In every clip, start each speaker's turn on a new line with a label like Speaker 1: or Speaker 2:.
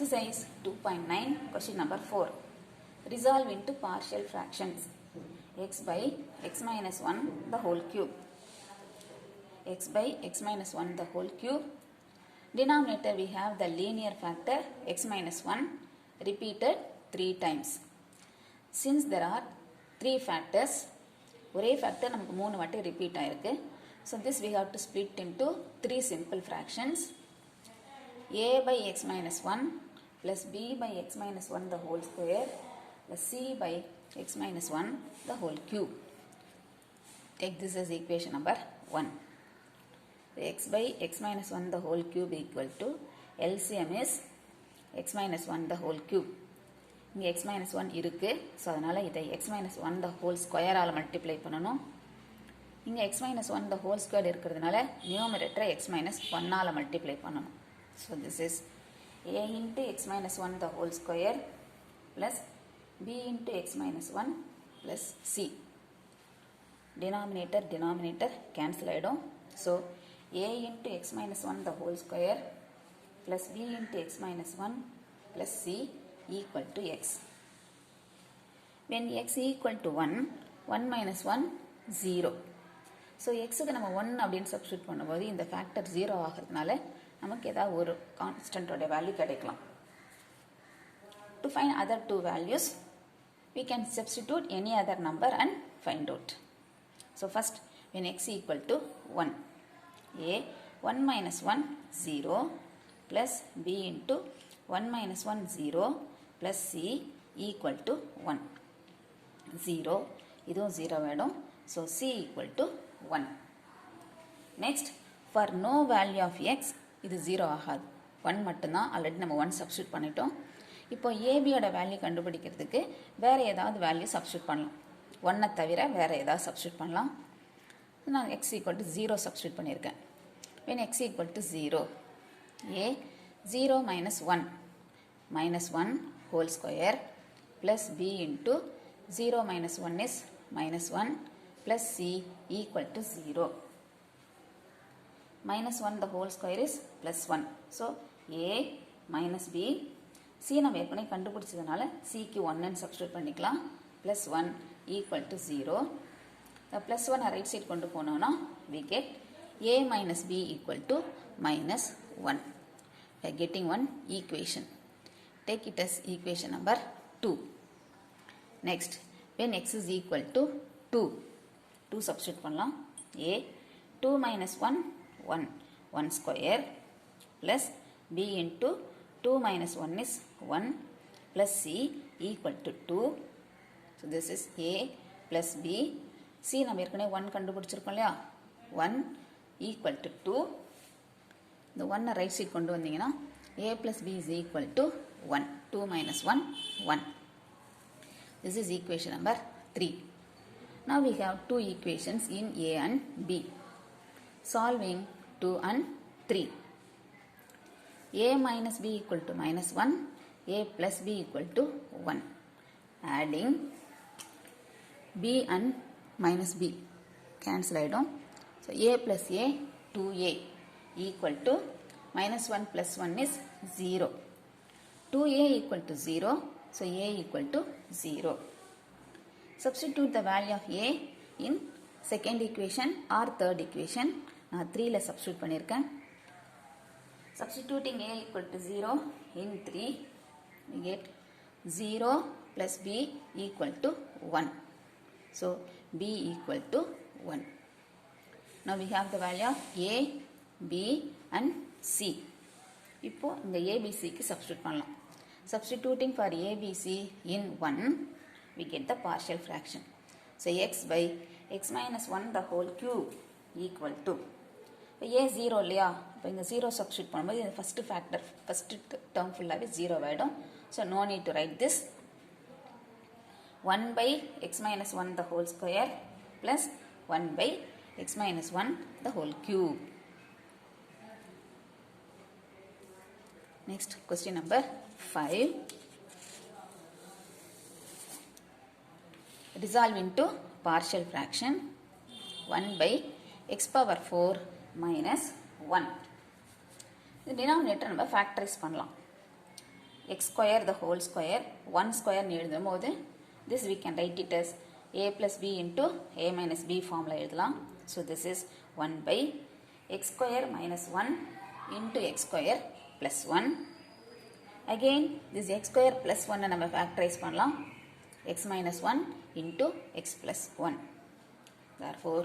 Speaker 1: Exercise 2.9, question number 4. Resolve into partial fractions. X by x minus 1 the whole cube. X by x minus 1 the whole cube. Denominator we have the linear factor x minus 1 repeated 3 times. Since there are 3 factors, ஒரே factor நமக்கு 3 வாட்டி repeat ஆயிருக்கு. So this we have to split into 3 simple fractions. A by x minus 1 plus b by x minus 1 the whole square plus c by x minus 1 the whole cube. Take this as equation number 1. X by x minus 1 the whole cube equal to LCM is x minus 1 the whole cube. இங்கே x minus 1 இருக்கு. So அதனால் இதை x minus 1 the whole square all multiply பண்ணணும். இங்கே x minus 1 the whole square இருக்கிறதுனால நியூமரேட்டரை x minus 1 all multiply பண்ணணும். So this is a into x minus 1 the whole square plus b into x minus 1 plus c. Denominator cancel ஆயிடும். So a into x minus 1 the whole square plus b into x minus 1 plus c equal to x. When x equal to 1, 1 minus 1, 0. So xக்கு நம்ம 1 அப்படின்னு substitute பண்ணும்போது இந்த factor 0 ஆகிறதுனால நமக்கு ஏதாவது ஒரு கான்ஸ்டன்டோட value கிடைக்கலாம். To find other two values, we can substitute any other number and find out. So first, when x equal to 1, a 1 minus 1 0 plus b into 1 minus 1 0 plus c equal to 1. 0, இதுவும் 0 வேணும். So c equal to 1. Next, for no value of x, இது 0 ஆகாது. 1 மட்டும்தான். Already நம்ம 1 substitute பண்ணிட்டோம். இப்போ ஏபியோட value கண்டுபிடிக்கிறதுக்கு வேறு ஏதாவது வேல்யூ சப்ஸ்டியூட் பண்ணலாம். 1 தவிர வேறு ஏதாவது சப்ஸ்டியூட் பண்ணலாம். நான் x equal to 0 சப்ஸ்டியூட் பண்ணியிருக்கேன். when x equal to 0, a 0 minus 1 minus 1 whole square plus b into 0 minus 1 is minus 1 plus c equal to 0. Minus 1 the whole square is plus 1. So a minus b, c நம்ம ஏற்கனவே கண்டுபிடிச்சதுனால c க்கு 1 ன்னு substitute பண்ணிக்கலாம். plus 1 equal to 0. The plus 1 right side கொண்டு போனோம்னா we get a minus b equal to minus 1. We are getting one equation. Take it as equation number 2. Next, when x is equal to 2 substitute பண்ணலாம். a 2 minus 1 1 square plus b into 2 minus 1 is 1 plus c equal to 2. So this is a plus b. c நம்ம ஏற்கனவே 1 கண்டுபிடிச்சிருக்கோம் இல்லையா, 1 equal to 2. இந்த 1 right side கொண்டு வந்தீங்கன்னா a plus b is equal to 1. 2 minus 1 1. This is equation number 3. Now we have two equations in a and b. Solving 2 and 3. a minus b equal to minus 1, a plus b equal to 1. Adding b and minus b cancel ஆயிடும். So a plus a 2a equal to minus 1 plus 1 is 0. 2a equal to 0. So a equal to 0. Substitute the value of a in second equation or third equation. நான் 3ல substitute பண்ணியிருக்கேன். Substituting a equal to 0 in 3, we get 0 plus b equal to 1. So b equal to 1. Now we have the value of a, b and c. இப்போ இந்த abcக்கு substitute பண்ணலாம். Substituting for abc in 1, we get the partial fraction. So x by x minus 1 the whole cube equal to, இப்போ a 0 இல்லையா, இப்போ இங்கே 0 substitute பண்ணும்போது இந்த first factor first term ஃபுல்லாகவே 0 ஆகிடும். So no need to write this. 1 by x minus 1 the whole square plus 1 by x minus 1 the whole cube. Next, question number 5. Resolve into partial fraction. 1 by x power 4 minus 1. The denominator நம்ம factorize பண்ணலாம். x square the whole square 1 square எழுதும் போது this we can write it as a plus b into a minus b formula எழுதலாம். So this is 1 by x square minus 1 into x square plus 1. Again this x square plus 1 நம்ம factorize பண்ணலாம். x minus 1 into x plus 1. Therefore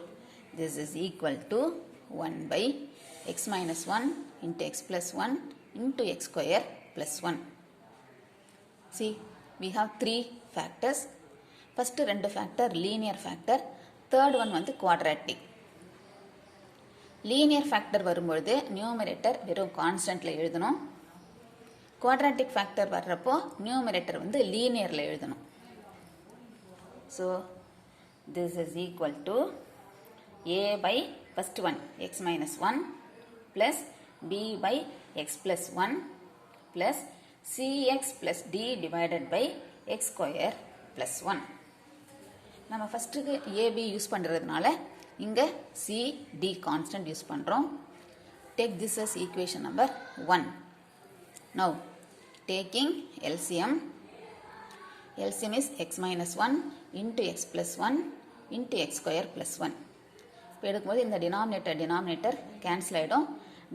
Speaker 1: this is equal to 1 by x minus 1 into x plus 1 into x square plus 1. See, we have three factors. First ரெண்டு factor linear factor, third one வந்து quadratic. linear factor வரும்பொழுது numerator வெறும் constantல எழுதணும். quadratic factor வர்றப்போ numerator வந்து linearல எழுதணும். So this is equal to a by first one x minus 1 plus b by x plus 1 plus cx plus d divided by x square plus 1. நம்ம ஃபர்ஸ்ட்டுக்கு ab use பண்ணுறதுனால இங்கே c d constant use பண்ணுறோம். Take this as equation number 1. Now taking LCM is x minus 1 into x plus 1 into x square plus 1. இப்போ எடுக்கும்போது இந்த denominator cancel ஆகிடும்.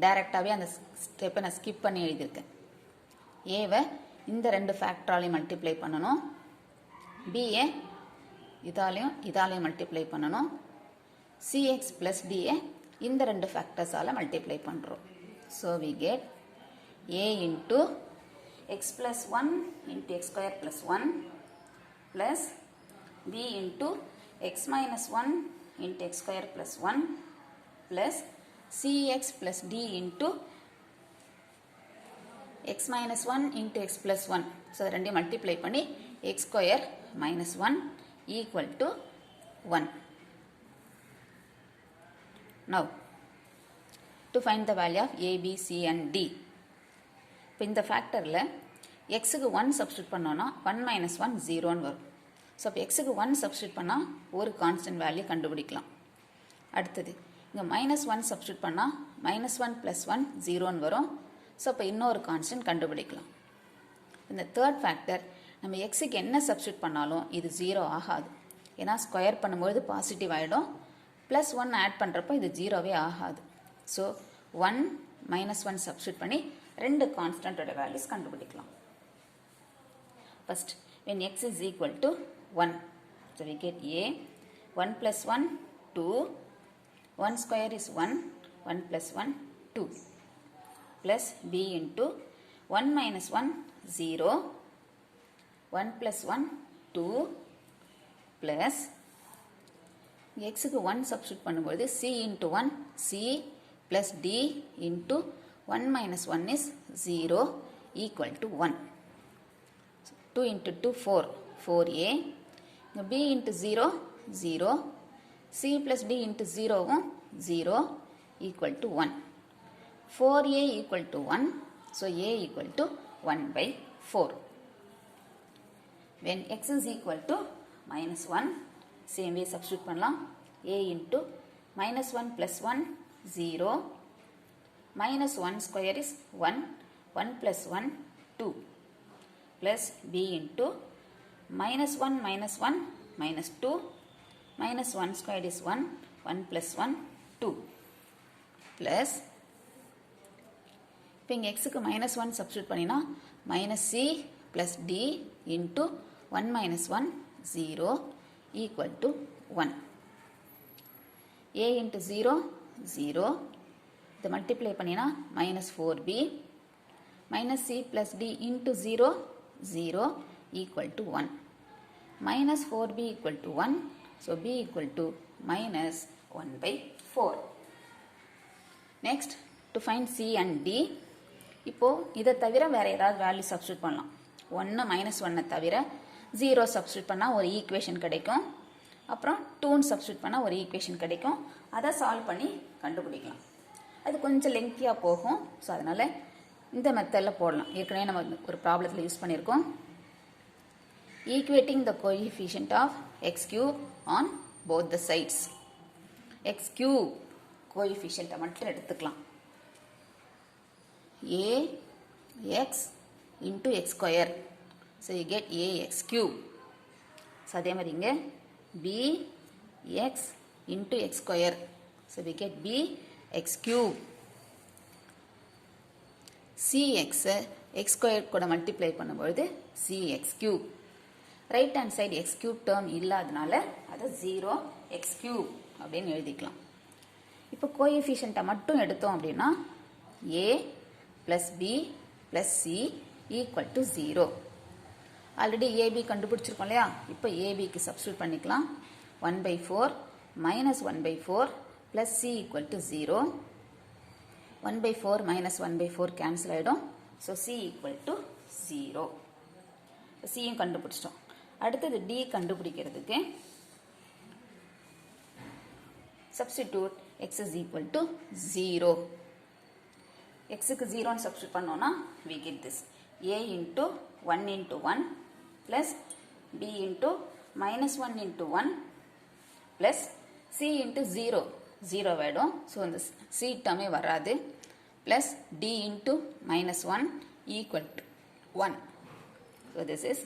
Speaker 1: டைரெக்டாகவே அந்த ஸ்டெப்பை நான் ஸ்கிப் பண்ணி எழுதியிருக்கேன். ஏவை இந்த ரெண்டு ஃபேக்டராலையும் மல்டிப்ளை பண்ணணும், பிஏ இதாலையும் மல்டிப்ளை பண்ணணும், சிஎக்ஸ் ப்ளஸ் டிஏ இந்த ரெண்டு ஃபேக்டர்ஸால் மல்டிப்ளை பண்ணுறோம். So we get A into X plus 1 into X square plus 1 plus B into X minus 1 into x square plus 1 plus cx plus d into x minus 1 into x plus 1. So, ரெண்டையும் multiply பண்ணி x square minus 1 equal to 1. Now, to find the value of a, b, c and d. இப்போ இந்த ஃபேக்டரில் xக்கு 1 substitute பண்ணோன்னா 1 minus 1 0 வரும். So இப்போ எக்ஸுக்கு 1 substitute பண்ணால் ஒரு கான்ஸ்டன்ட் வேல்யூ கண்டுபிடிக்கலாம். அடுத்தது இங்கே -1 சப்ஸ்டியூட் பண்ணால் -1 + 1 0 வரும். ஸோ இப்போ இன்னொரு கான்ஸ்டன்ட் கண்டுபிடிக்கலாம். இந்த தேர்ட் ஃபேக்டர் நம்ம எக்ஸுக்கு என்ன சப்ஸ்டியூட் பண்ணாலும் இது 0 ஆகாது. ஏன்னா ஸ்கொயர் பண்ணும்போது பாசிட்டிவ் ஆகிடும். +1 ஆட் பண்ணுறப்போ இது 0வே ஆகாது. ஸோ 1 -1 சப்ஸ்டியூட் பண்ணி ரெண்டு கான்ஸ்டன்ட்டோட வேல்யூஸ் கண்டுபிடிக்கலாம். First when x is equal to 1. So we get a 1 plus 1 2, 1 square is 1, 1 plus 1 2 plus b into 1 minus 1 0, 1 plus 1 2 plus x க்கு 1 substitute பண்ணும்போது c into 1 c plus d into 1 minus 1 is 0 equal to 1. 2 into 2 4, 4a, b into 0, 0, c plus d into 0, 0 equal to 1. 4a equal to 1, so a equal to 1 by 4. When x is equal to -1, same way substitute பண்ணலாம். a into -1 plus 1, 0, -1 square is 1, 1 plus 1, 2. Plus b into -1 minus 1 minus 2 minus 1 squared is 1, 1 plus 1 2 plus இப்போ இங்கே எக்ஸுக்கு -1 substitute பண்ணினா -c plus d into 1 minus 1 0 equal to 1. a into 0 0 இதை multiply பண்ணினா -4b minus c plus d into 0 0 equal to 1. Minus 4b equal to 1. So b equal to minus 1 by 4. Next, to find c and d. இப்போ இதை தவிர வேற ஏதாவது value substitute பண்ணலாம். 1 -1 தவிர 0 substitute பண்ணால் ஒரு ஈக்குவேஷன் கிடைக்கும். அப்புறம் 2 சப்ஸ்டியூட் பண்ணால் ஒரு ஈக்குவேஷன் கிடைக்கும். அதை சால்வ் பண்ணி கண்டுபிடிக்கலாம். அது கொஞ்சம் லெங்க்தியாக போகும். ஸோ அதனால் இந்த மெத்தடில் போடலாம். ஏற்கனவே நம்ம ஒரு ப்ராப்ளத்தில் யூஸ் பண்ணியிருக்கோம். Equating the coefficient of x cube on both the sides. X cube கோஎஃபிஷியன்ட்டை மட்டும் எடுத்துக்கலாம். a x into x square. So you get ax cube. So அதே மாதிரி இங்கே bx into x square. So we get bx cube. cx x square கூட multiply பண்ணும்பொழுது cx cube. Right hand side x cube term இல்லாதனால அதை 0x cube அப்படின்னு எழுதிக்கலாம். இப்போ கோஎஃபிஷியண்ட்டை மட்டும் எடுத்தோம் அப்படின்னா a plus b plus c equal to 0. Already A B கண்டுபிடிச்சிருக்கோம் இல்லையா? இப்போ ஏபிக்கு சப்ஸ்டியூட் பண்ணிக்கலாம். 1/4 minus 1/4 plus c equal to 0. 1/4 minus 1/4 cancel ஆகிடும். So c equal to 0. சியும் கண்டுபிடிச்சிட்டோம். அடுத்தது டி கண்டுபிடிக்கிறதுக்கு substitute x is equal to 0. x க்கு 0 ன்னு substitute பண்ணோம்னா we get this a into 1 into 1 plus b into minus 1 into 1 plus c into 0 0 ஆயிடும். So இந்த c டேர்மே வராது. plus d into minus 1 equal to 1. So this is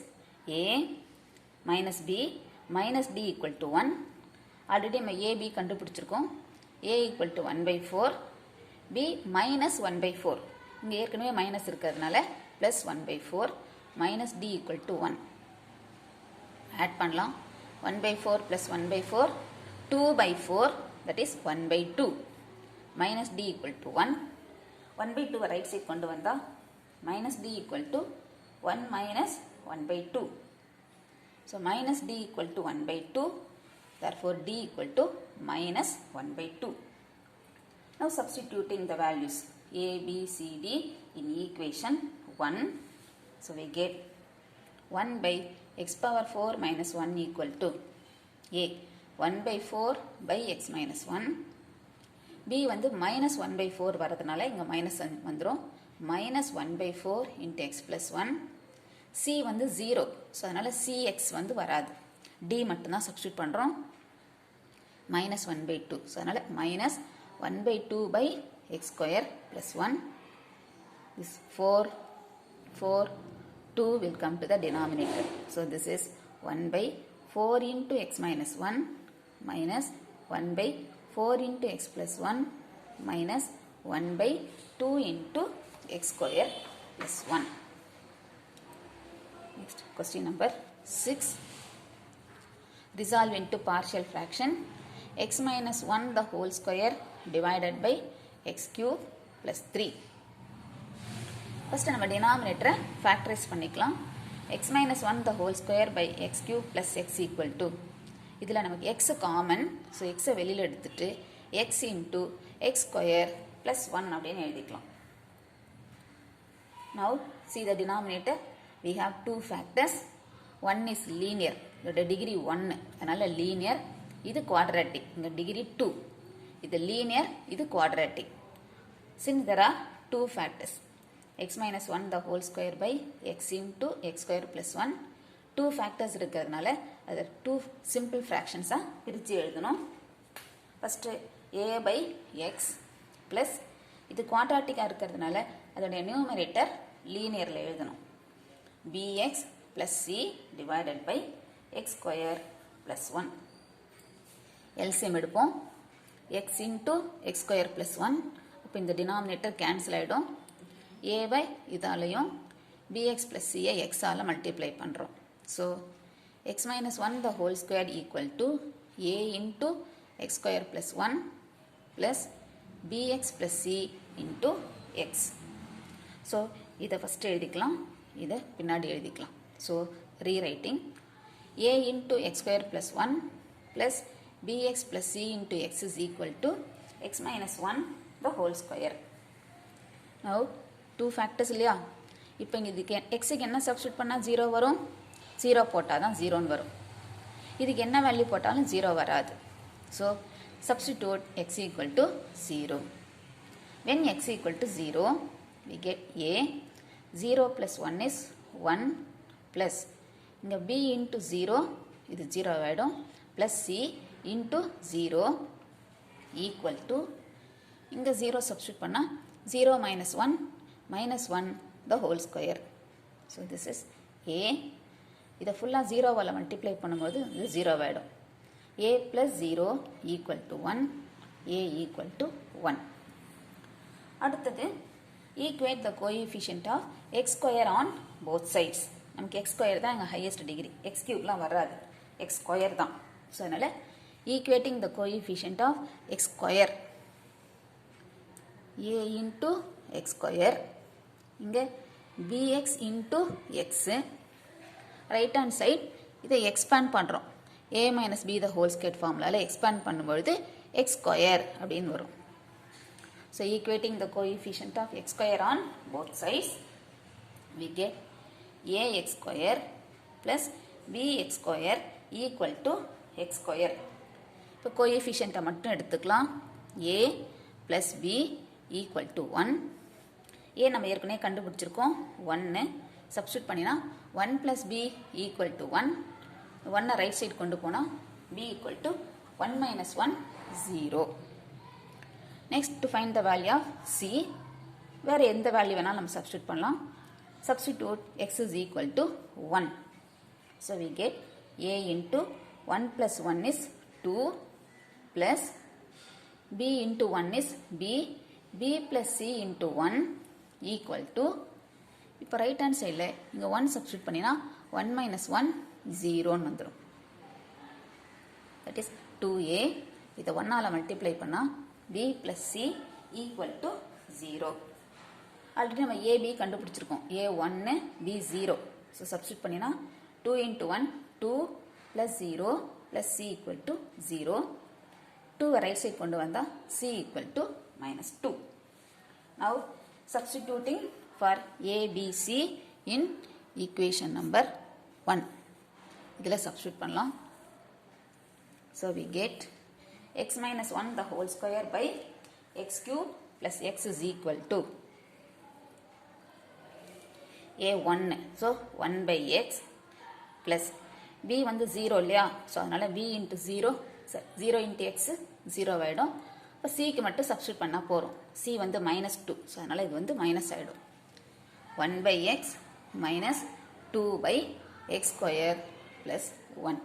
Speaker 1: a minus b minus d equal to 1. Already நம்ம ab கண்டுபிடிச்சிருக்கோம். a equal to 1/4 b minus 1/4. இங்கே ஏற்கனவே minus இருக்கிறதுனால plus 1/4 minus d equal to 1. Add பண்ணலாம். 1/4 plus 1/4 2/4 that is 1/2 minus d equal to 1. 1/2 right side கொண்டு வந்தால் minus d equal to 1 minus 1/2. So minus d equal to 1/2. Therefore d equal to minus 1/2. Now substituting the values a, b, c, d in equation 1. So we get 1 by x power 4 minus 1 equal to a 1/4 by x minus 1. b வந்து minus 1/4 வரதுனால இங்கே minus வந்துடும். minus 1/4 into x plus 1. c வந்து 0. So அதனால் cx வந்து வராது. d மட்டும்தான் substitute பண்ணுறோம். minus 1/2. ஸோ அதனால் minus 1/2 by x square plus 1. This 4 2 will come to the denominator. So this is 1/4 into x minus 1 minus 1/4 into x plus 1 minus 1/2 into x square plus 1. Next, question number 6. Resolve into partial fraction x minus 1 the whole square divided by x cube plus 3. First நம்ம denominator factorize பண்ணிக்கலாம். x minus 1 the whole square by x cube plus x equal to. இதில் நமக்கு x common. So x வெளியில் எடுத்துட்டு x into x square plus 1 அப்படின்னு எழுதிக்கலாம். Now see the denominator. We have two factors. One is linear. இதோட degree 1. அதனால் linear. இது quadratic. இங்கே டிகிரி 2. இது linear. இது quadratic. Since there are two factors. x minus 1 the whole square by x into x square plus 1. Two factors இருக்கிறதுனால அது two simple fractions-ஆ பிரித்து எழுதணும். First a by x plus இது quadratic-ஆ இருக்கிறதுனால அதோடைய numerator linear-ல எழுதணும். bx plus c divided by x square plus 1. LCM எடுப்போம். x into x square plus 1. இப்போ இந்த denominator cancel ஆகிடும். a by இதாலையும் bx plus c I x all multiply பண்ணுறோம். So x minus 1 the whole square equal to a into x square plus 1 plus bx plus c into x. So இதை first எழுதிக்கலாம். இதை பின்னாடி எழுதிக்கலாம். So rewriting a into x square plus 1 plus bx plus c into x is equal to x minus 1 the whole square. Now two factors இல்லையா? இப்போ இங்கே இதுக்கு எக்ஸுக்கு என்ன சப்ஸ்டியூட் பண்ணால் 0 வரும். 0 போட்டால் தான் 0ன்னு வரும். இதுக்கு என்ன வேல்யூ போட்டாலும் 0 வராது. So substitute x equal to 0. When x equal to 0, we get a 0 plus 1 is 1 plus இங்கே b into 0 இது 0 ஆகிடும் plus c into 0 equal to இங்கே 0 substitute பண்ணால் 0 minus 1 minus 1 the whole square so this is a. இதை ஃபுல்லாக ஜீரோவால் multiply பண்ணும்போது இது ஜீரோவாகிடும். A plus zero equal to 1, a equal to 1. அடுத்தது equate the coefficient of X square on both sides. நமக்கு எக்ஸ் ஸ்கொயர் தான் எங்கள் ஹையஸ்ட் டிகிரி, எக்ஸ் கியூப்லாம் வராது, எக்ஸ் ஸ்கொயர் தான். ஸோ அதனால் equating the coefficient of X square a into X square, இங்கே bx into x, right hand side இதை expand பண்ணுறோம். ஏ minus B the whole square ஃபார்முலாவில் எக்ஸ்பேண்ட் பண்ணும்பொழுது எக்ஸ் ஸ்கொயர் அப்படின்னு வரும். So equating the coefficient of X square on both sides we get ax square plus bx square equal to x square. இப்போ கோஎஃபிஷியன்ட்டை மட்டும் எடுத்துக்கலாம். a plus b equal to 1. a நம்ம ஏற்கனவே கண்டுபிடிச்சிருக்கோம் 1. சப்ஸ்டியூட் பண்ணினா 1 plus b equal to 1. 1 right side கொண்டு போனால் b equal to 1 minus 1 0. Next to find the value of c, வேறு எந்த வேல்யூ வேணாலும் நம்ம சப்ஸ்டியூட் பண்ணலாம். Substitute x is equal to 1. So we get a into 1 plus 1 is 2 plus b into 1 is b, b plus c into 1 equal to, இப்போ right hand சைடில் இங்கே 1 substitute பண்ணினா 1 minus 1 0ன்னு வந்துடும். That is 2a. இதை 1ஆல் multiply பண்ணால் b plus c equal to 0. Already நம்ம AB கண்டுபிடிச்சிருக்கோம். ஏ 1 B 0. So substitute பண்ணினா 2 into 1 2 plus 0 plus c equal to 0. 2 right side கொண்டு வந்தால் c equal to minus 2. Now substituting for ABC in equation number 1. இதில் substitute பண்ணலாம். So we get x minus 1 the whole square by x cube plus x is equal to a1. So 1 by x plus b வந்து 0 இல்லையா, so அதனால் b into 0, 0 into x 0 ஆகிடும். இப்போ சிக்கு மட்டும் substitute பண்ணால் போகிறோம். c வந்து -2, ஸோ அதனால் இது வந்து மைனஸ் ஆகிடும். 1 by x minus 2 by x square plus 1.